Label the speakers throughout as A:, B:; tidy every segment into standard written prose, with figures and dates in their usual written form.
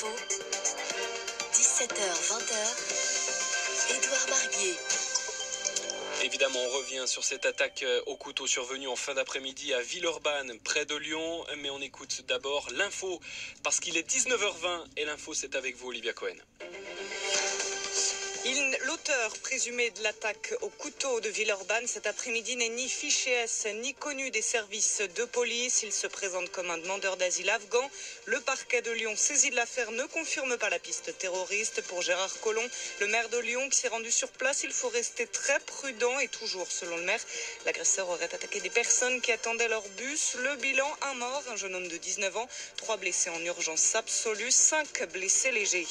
A: Info, 17h-20h, Édouard Marguier.
B: Évidemment, on revient sur cette attaque au couteau survenue en fin d'après-midi à Villeurbanne, près de Lyon. Mais on écoute d'abord l'info, parce qu'il est 19h20 et l'info, c'est avec vous, Olivia Cohen.
C: L'auteur présumé de l'attaque au couteau de Villeurbanne cet après-midi n'est ni fiché S ni connu des services de police. Il se présente comme un demandeur d'asile afghan. Le parquet de Lyon, saisi de l'affaire, ne confirme pas la piste terroriste. Pour Gérard Collomb, le maire de Lyon qui s'est rendu sur place, il faut rester très prudent. Et toujours selon le maire, l'agresseur aurait attaqué des personnes qui attendaient leur bus. Le bilan, un mort, un jeune homme de 19 ans, 3 blessés en urgence absolue, 5 blessés légers.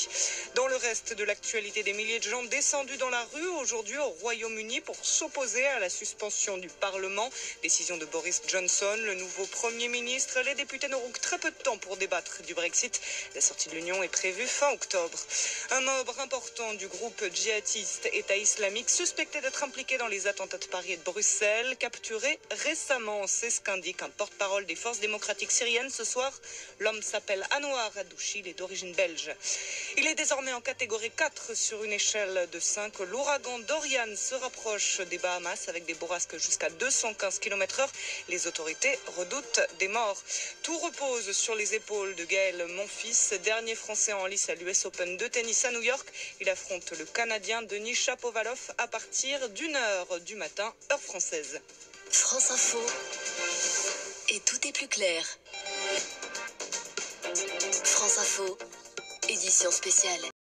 C: Dans le reste de l'actualité, des milliers de gens descendus dans la rue aujourd'hui au Royaume-Uni pour s'opposer à la suspension du Parlement. Décision de Boris Johnson, le nouveau Premier ministre. Les députés n'auront que très peu de temps pour débattre du Brexit. La sortie de l'Union est prévue fin octobre. Un membre important du groupe djihadiste État islamique, suspecté d'être impliqué dans les attentats de Paris et de Bruxelles, capturé récemment. C'est ce qu'indique un porte-parole des forces démocratiques syriennes ce soir. L'homme s'appelle Anouar Adouchi, il est d'origine belge. Il est désormais en catégorie 4 sur une échelle de 5. L'ouragan Dorian se rapproche des Bahamas avec des bourrasques jusqu'à 215 km/h. Les autorités redoutent des morts. Tout repose sur les épaules de Gaël Monfils, dernier français en lice à l'US Open de tennis à New York. Il affronte le Canadien Denis Shapovalov à partir d'1h du matin, heure française.
A: France Info, et tout est plus clair. France Info, édition spéciale.